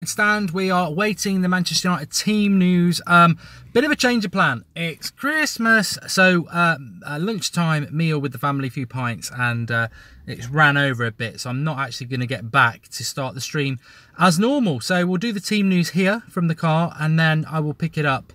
Stand, we are awaiting the Manchester United team news. Bit of a change of plan. It's Christmas, so a lunchtime meal with the family, a few pints, and it's ran over a bit, so I'm not actually going to get back to start the stream as normal. So we'll do the team news here from the car, and then I will pick it up.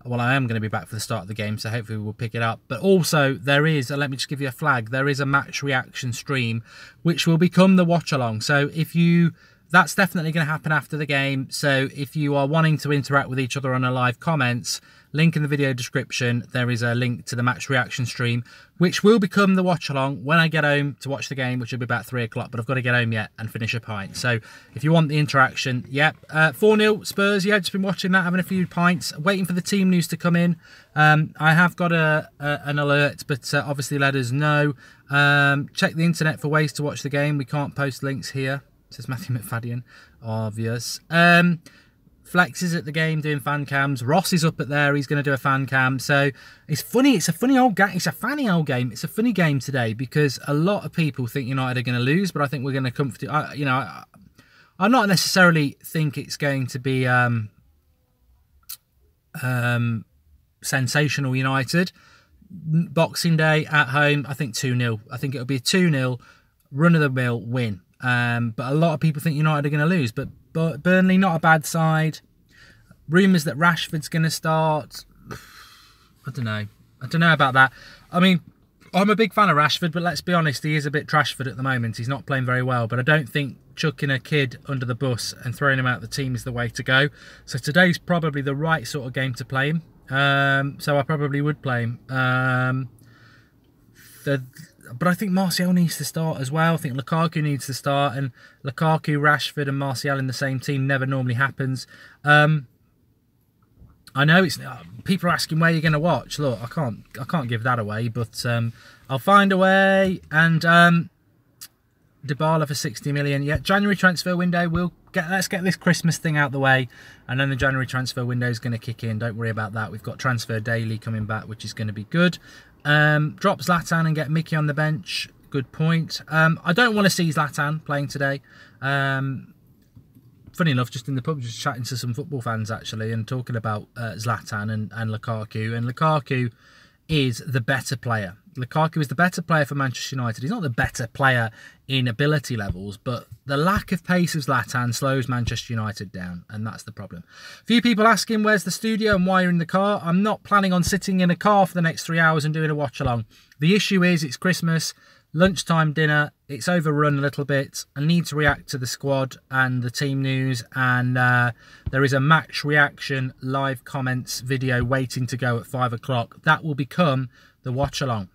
Well, I am going to be back for the start of the game, so hopefully we'll pick it up. But also, there is, let me just give you a flag, there is a match reaction stream, which will become the watch-along. So if you... That's definitely going to happen after the game. So if you are wanting to interact with each other on a live comments, link in the video description, there is a link to the match reaction stream, which will become the watch along when I get home to watch the game, which will be about 3 o'clock, but I've got to get home yet and finish a pint. So if you want the interaction, yep. 4-0 Spurs, yeah, just been watching that, having a few pints, waiting for the team news to come in. I have got an alert, but obviously let us know. Check the internet for ways to watch the game. We can't post links here. Says Matthew McFadden, obvious. Flex is at the game doing fan cams. Ross is up at there. He's going to do a fan cam. So it's funny. It's a funny old game. It's a funny old game. It's a funny game today because a lot of people think United are going to lose, but I think we're going to comfortably. I not necessarily think it's going to be sensational United. Boxing Day at home, I think 2-0. I think it'll be a 2-0 run-of-the-mill win. But a lot of people think United are going to lose. But Burnley, not a bad side. Rumours that Rashford's going to start. I don't know. I don't know about that. I mean, I'm a big fan of Rashford, but let's be honest, he is a bit Trashford at the moment. He's not playing very well, but I don't think chucking a kid under the bus and throwing him out of the team is the way to go. So today's probably the right sort of game to play him. So I probably would play him. But I think Martial needs to start as well. I think Lukaku needs to start, and Lukaku, Rashford and Martial in the same team never normally happens. I know it's people are asking where you're going to watch. Look, I can't give that away, but I'll find a way. And Dybala for 60 million. Yeah, January transfer window. Let's get this Christmas thing out the way, and then the January transfer window is going to kick in. Don't worry about that. We've got transfer daily coming back, which is going to be good. Drop Zlatan and get Mickey on the bench. Good point. I don't want to see Zlatan playing today. Funny enough, just in the pub, just chatting to some football fans actually, and talking about Zlatan and Lukaku. And Lukaku is the better player. Lukaku is the better player for Manchester United. He's not the better player in ability levels, but the lack of pace of Zlatan slows Manchester United down, and that's the problem. A few people asking where's the studio and why you're in the car. I'm not planning on sitting in a car for the next 3 hours and doing a watch along. The issue is it's Christmas, lunchtime dinner, it's overrun a little bit. I need to react to the squad and the team news, and there is a match reaction live comments video waiting to go at 5 o'clock. That will become the watch along.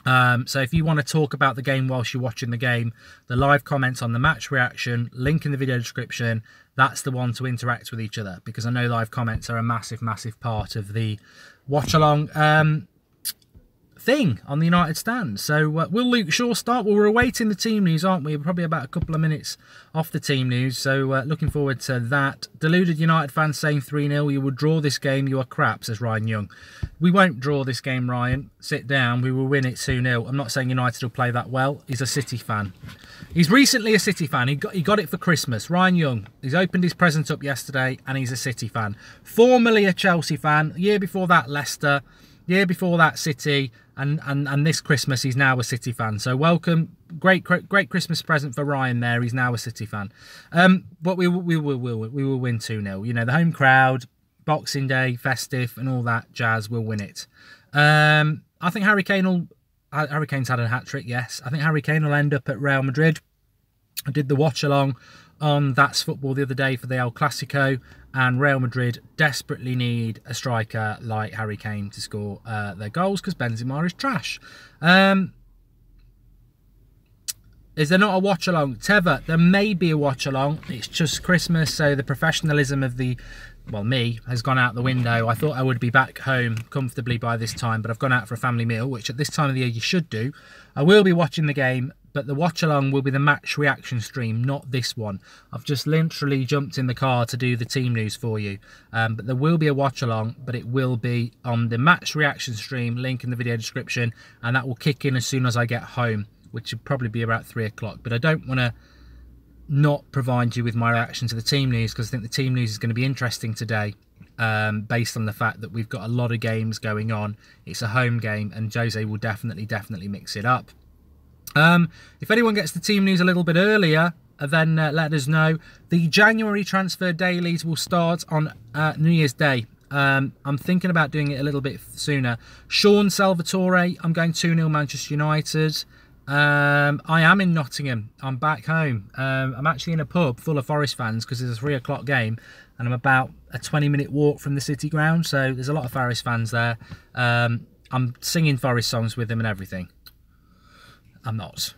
So if you want to talk about the game whilst you're watching the game, the live comments on the match reaction, link in the video description, that's the one to interact with each other, because I know live comments are a massive, massive part of the watch along thing on the United stand. So will Luke Shaw start? Well, we're awaiting the team news, aren't we? We're probably about a couple of minutes off the team news, so looking forward to that. Deluded United fans saying 3-0. You will draw this game. You are crap, says Ryan Young. We won't draw this game, Ryan. Sit down. We will win it 2-0. I'm not saying United will play that well. He's a City fan. He's recently a City fan. He got it for Christmas. Ryan Young. He's opened his present up yesterday, and he's a City fan. Formerly a Chelsea fan. Year before that, Leicester. Year before that, City. And this Christmas, he's now a City fan. So welcome. Great Christmas present for Ryan there. He's now a City fan. But we will win 2-0. You know, the home crowd, Boxing Day, festive, and all that jazz will win it. I think Harry Kane's had a hat-trick, yes. I think Harry Kane will end up at Real Madrid. I did the watch-along on That's Football the other day for the El Clasico, and Real Madrid desperately need a striker like Harry Kane to score their goals, because Benzema is trash. Is there not a watch-along? Teva, there may be a watch-along. It's just Christmas, so the professionalism of me, has gone out the window. I thought I would be back home comfortably by this time, but I've gone out for a family meal, which at this time of the year you should do. I will be watching the game, but the watch-along will be the match reaction stream, not this one. I've just literally jumped in the car to do the team news for you. But there will be a watch-along, but it will be on the match reaction stream, link in the video description, and that will kick in as soon as I get home, which will probably be about 3 o'clock. But I don't want to not provide you with my reaction to the team news, because I think the team news is going to be interesting today, based on the fact that we've got a lot of games going on. It's a home game, and Jose will definitely mix it up. If anyone gets the team news a little bit earlier, then let us know. The January transfer dailies will start on New Year's Day. I'm thinking about doing it a little bit sooner. Sean Salvatore, I'm going 2-0 Manchester United. I am in Nottingham. I'm back home. I'm actually in a pub full of Forest fans because it's a 3 o'clock game, and I'm about a 20-minute walk from the City ground, so there's a lot of Forest fans there. I'm singing Forest songs with them and everything. I'm not,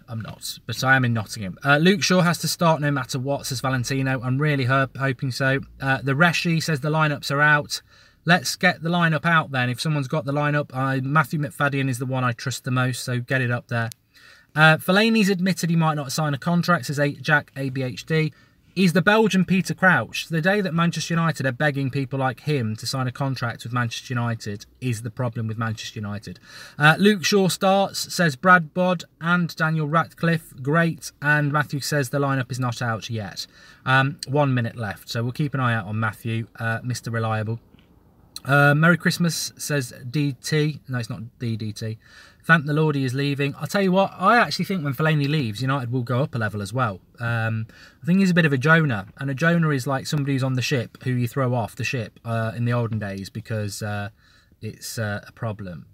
but I am in Nottingham. Luke Shaw has to start no matter what, says Valentino. I'm really hoping so. The Reshi says the lineups are out. Let's get the lineup out then. If someone's got the lineup, Matthew McFadden is the one I trust the most, so get it up there. Fellaini's admitted he might not sign a contract, says Jack ABHD. He's the Belgian Peter Crouch. The day that Manchester United are begging people like him to sign a contract with Manchester United is the problem with Manchester United. Luke Shaw starts, says Brad Bod and Daniel Ratcliffe. Great. And Matthew says the lineup is not out yet. 1 minute left, so we'll keep an eye out on Matthew, Mr. Reliable. Merry Christmas, says DT. No, it's not DDT. Thank the Lord he is leaving. I'll tell you what, I actually think when Fellaini leaves, United will go up a level as well. I think he's a bit of a Jonah, and a Jonah is like somebody who's on the ship who you throw off the ship in the olden days because it's a problem.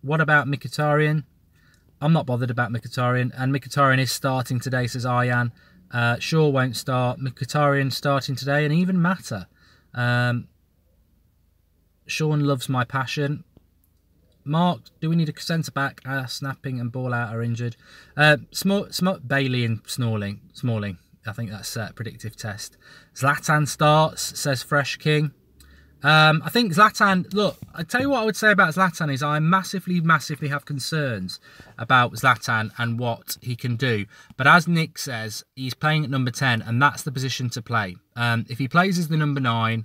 What about Mkhitaryan? I'm not bothered about Mkhitaryan, and Mkhitaryan is starting today, says Aryan. Shaw won't start. Mkhitaryan starting today, and even Mata. Sean loves my passion. Mark, do we need a centre-back? Snapping and ball out are injured. Bailey and Smalling. I think that's a predictive test. Zlatan starts, says Fresh King. I think Zlatan, look, I tell you what I would say about Zlatan is I massively have concerns about Zlatan and what he can do. But as Nick says, he's playing at number 10, and that's the position to play. If he plays as the number 9,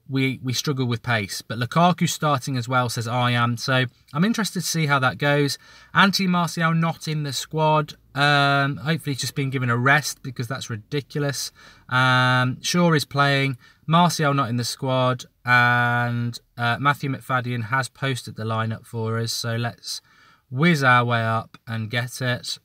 we struggle with pace. But Lukaku's starting as well, says I am. So I'm interested to see how that goes. Anthony Martial not in the squad. Hopefully he's just been given a rest because that's ridiculous. Shaw is playing. Martial not in the squad. And Matthew McFadden has posted the lineup for us. So let's whiz our way up and get it.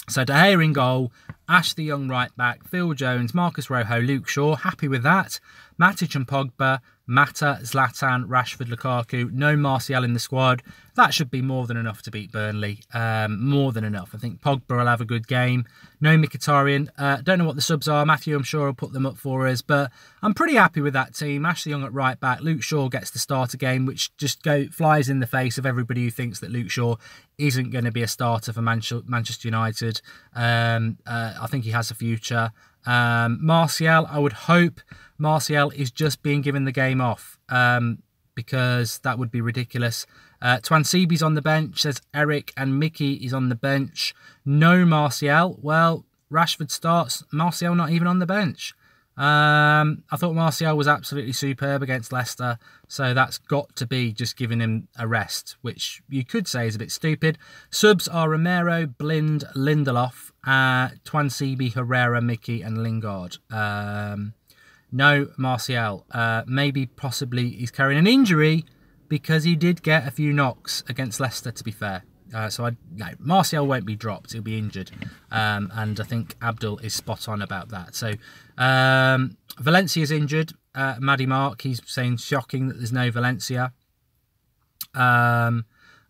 So De Gea in goal, Ash the Young right back, Phil Jones, Marcus Rojo, Luke Shaw, happy with that. Matic and Pogba, Mata, Zlatan, Rashford, Lukaku, no Martial in the squad. That should be more than enough to beat Burnley. More than enough. I think Pogba will have a good game. No Mkhitaryan. Don't know what the subs are. Matthew, I'm sure, will put them up for us. But I'm pretty happy with that team. Ashley Young at right back. Luke Shaw gets the starter game, which just flies in the face of everybody who thinks that Luke Shaw isn't going to be a starter for Manchester United. I think he has a future. Martial, I would hope Martial is just being given the game off because that would be ridiculous. Twansibi's on the bench, says Eric, and Mickey is on the bench. No Martial. Well, Rashford starts. Martial not even on the bench. I thought Martial was absolutely superb against Leicester, so that's got to be just giving him a rest, which you could say is a bit stupid. Subs are Romero, Blind, Lindelof, Twansibi, Herrera, Mickey, and Lingard. No Martial. Maybe possibly he's carrying an injury because he did get a few knocks against Leicester, to be fair. No, Martial won't be dropped. He'll be injured. And I think Abdul is spot on about that. So Valencia's injured. Maddie Mark, he's saying shocking that there's no Valencia. Are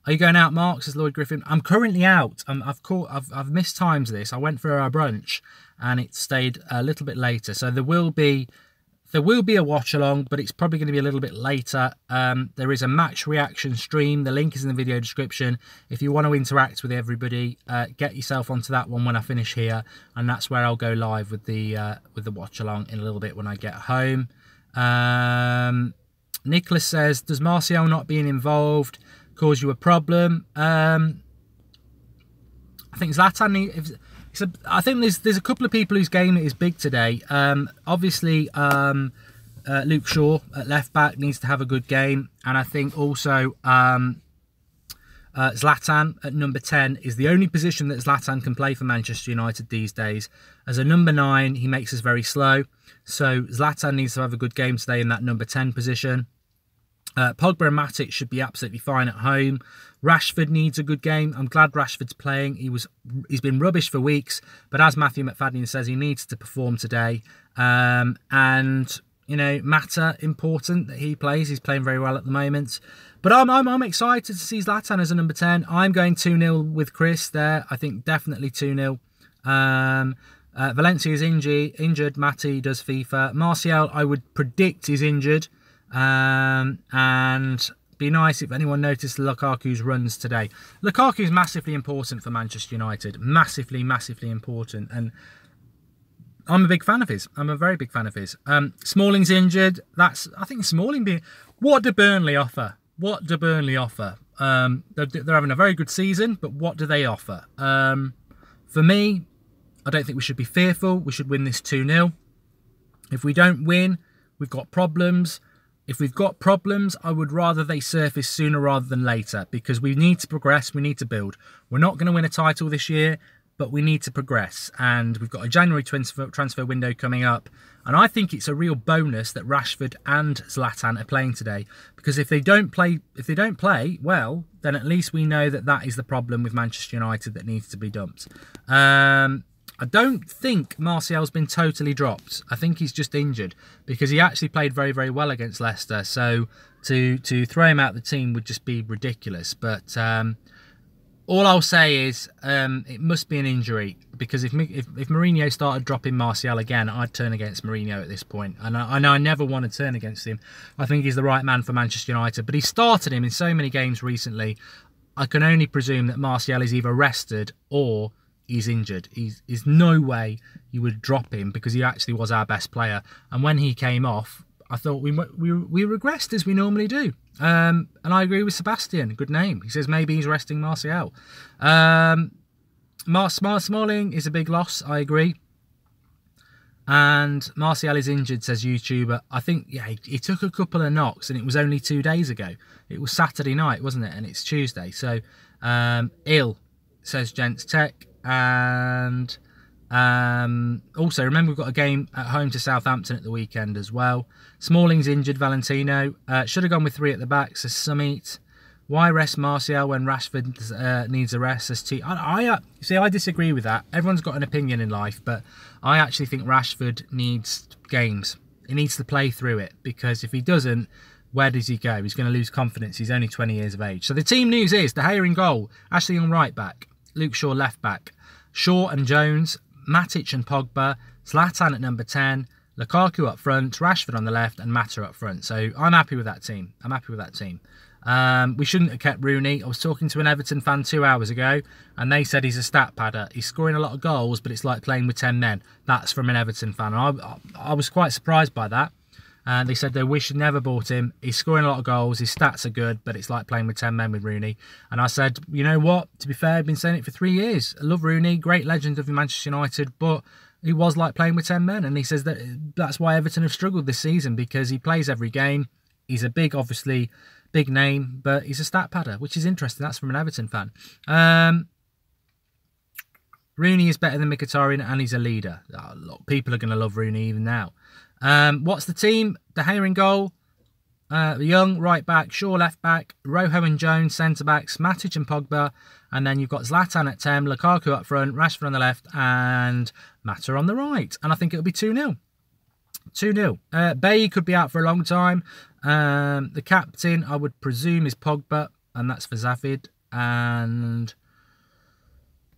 you going out, Mark? Says Lloyd Griffin. I'm currently out. I've missed times of this. I went for our brunch and it stayed a little bit later. So there will be a watch along, but it's probably going to be a little bit later. There is a match reaction stream. The link is in the video description. If you want to interact with everybody, get yourself onto that one when I finish here, and that's where I'll go live with the watch along in a little bit when I get home. Nicholas says, does Martial not being involved cause you a problem? I think Zlatan. I think there's a couple of people whose game is big today. Obviously, Luke Shaw at left back needs to have a good game, and I think also Zlatan at number 10 is the only position that Zlatan can play for Manchester United these days. As a number 9, he makes us very slow. So Zlatan needs to have a good game today in that number 10 position. Pogba and Matic should be absolutely fine at home. Rashford needs a good game. I'm glad Rashford's playing. He's been rubbish for weeks, but as Matthew McFadden says, he needs to perform today. And you know, Mata, important that he plays. He's playing very well at the moment. But I'm excited to see Zlatan as a number 10. I'm going 2-0 with Chris there. I think definitely 2-0. Valencia is injured. Mati does FIFA. Martial, I would predict, is injured. And be nice if anyone noticed Lukaku's runs today. Lukaku's massively important for Manchester United. Massively, massively important. And I'm a big fan of his. I'm a very big fan of his. Smalling's injured. I think Smalling being... What do Burnley offer? What do Burnley offer? They're having a very good season, but what do they offer? For me, I don't think we should be fearful. We should win this 2-0. If we don't win, we've got problems. If we've got problems, I would rather they surface sooner rather than later, because we need to progress, we need to build. We're not going to win a title this year, but we need to progress. And we've got a January transfer window coming up. And I think it's a real bonus that Rashford and Zlatan are playing today, because if they don't play well, then at least we know that that is the problem with Manchester United that needs to be dumped. I don't think Martial's been totally dropped. I think he's just injured, because he actually played very, very well against Leicester. So to throw him out the team would just be ridiculous. But all I'll say is it must be an injury, because if Mourinho started dropping Martial again, I'd turn against Mourinho at this point. And I know I never want to turn against him. I think he's the right man for Manchester United. But he started him in so many games recently. I can only presume that Martial is either rested or he's injured. There's no way you would drop him, because he actually was our best player. And when he came off, I thought we regressed as we normally do. And I agree with Sebastian. Good name. He says maybe he's resting Martial. Smalling is a big loss. I agree. And Martial is injured, says YouTuber. I think, yeah, he took a couple of knocks, and it was only 2 days ago. It was Saturday night, wasn't it? And it's Tuesday. So, ill, says Gents Tech. And also, remember, we've got a game at home to Southampton at the weekend as well. Smalling's injured. Valentino should have gone with 3 at the back, says Summit. Why rest Martial when Rashford needs a rest, says T. See, I disagree with that. Everyone's got an opinion in life, but I actually think Rashford needs games. He needs to play through it, because if he doesn't, where does he go? He's going to lose confidence. He's only 20 years of age. So the team news is De Gea in goal, Ashley Young right back, Luke Shaw left back, Shaw and Jones, Matic and Pogba, Zlatan at number 10, Lukaku up front, Rashford on the left, and Mata up front. So I'm happy with that team. I'm happy with that team. We shouldn't have kept Rooney. I was talking to an Everton fan 2 hours ago, and they said he's a stat padder. He's scoring a lot of goals, but it's like playing with 10 men. That's from an Everton fan. And I was quite surprised by that. They said they wish they'd never bought him. He's scoring a lot of goals. His stats are good, but it's like playing with 10 men with Rooney. And I said, you know what? To be fair, I've been saying it for 3 years. I love Rooney, great legend of Manchester United, but he was like playing with 10 men. And he says that's why Everton have struggled this season, because he plays every game. He's a obviously big name, but he's a stat padder, which is interesting. That's from an Everton fan. Rooney is better than Mkhitaryan, and he's a leader. A lot of people are going to love Rooney even now. What's the team? De Gea in goal, Young right back, Shaw left back, Rojo and Jones centre backs, Matic and Pogba, and then you've got Zlatan at 10, Lukaku up front, Rashford on the left, and Mata on the right. And I think it'll be 2-0. 2-0. Bailly could be out for a long time. The captain, I would presume, is Pogba, and that's for Zavid. And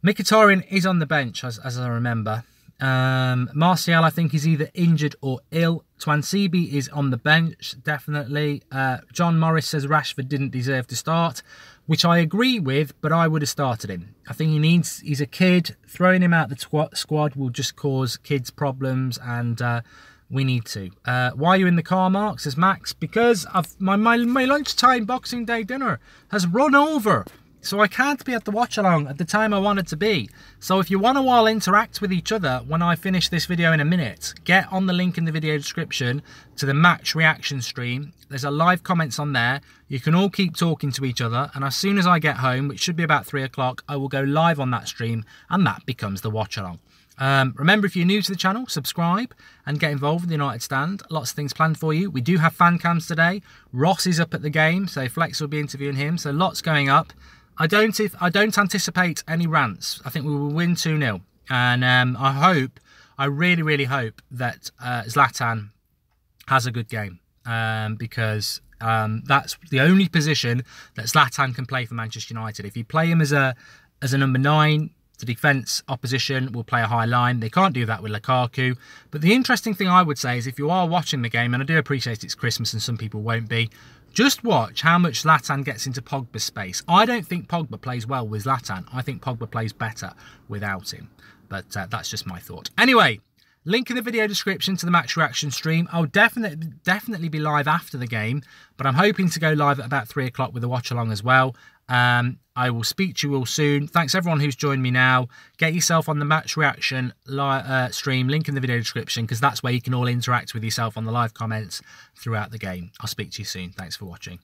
Mkhitaryan is on the bench, as I remember. Martial, I think, is either injured or ill. Twansibi is on the bench, definitely. John Morris says Rashford didn't deserve to start, which I agree with, but I would have started him. I think he's a kid. Throwing him out the squad will just cause kids problems, and we need to. Why are you in the car, Mark? Says Max. Because my lunchtime Boxing Day dinner has run over. So I can't be at the watch along at the time I wanted to be. So if you want to all interact with each other when I finish this video in a minute, get on the link in the video description to the match reaction stream. There's a live comments on there. You can all keep talking to each other, and as soon as I get home, which should be about 3 o'clock, I will go live on that stream, and that becomes the watch along. Remember, if you're new to the channel, subscribe and get involved with the United Stand. Lots of things planned for you. We do have fan cams today. Ross is up at the game, so Flex will be interviewing him. So lots going up. I don't anticipate any rants. I think we will win 2-0. And I really hope that Zlatan has a good game. Because that's the only position that Zlatan can play for Manchester United. If you play him as a number 9, the defence opposition will play a high line. They can't do that with Lukaku. But the interesting thing I would say is if you are watching the game, and I do appreciate it's Christmas and some people won't be, just watch how much Zlatan gets into Pogba's space. I don't think Pogba plays well with Zlatan. I think Pogba plays better without him. But that's just my thought. Anyway, link in the video description to the match reaction stream. I'll definitely be live after the game, but I'm hoping to go live at about 3 o'clock with the watch along as well. I will speak to you all soon. Thanks everyone who's joined me now. Get yourself on the match reaction stream, link in the video description, because that's where you can all interact with yourself on the live comments throughout the game. I'll speak to you soon. Thanks for watching.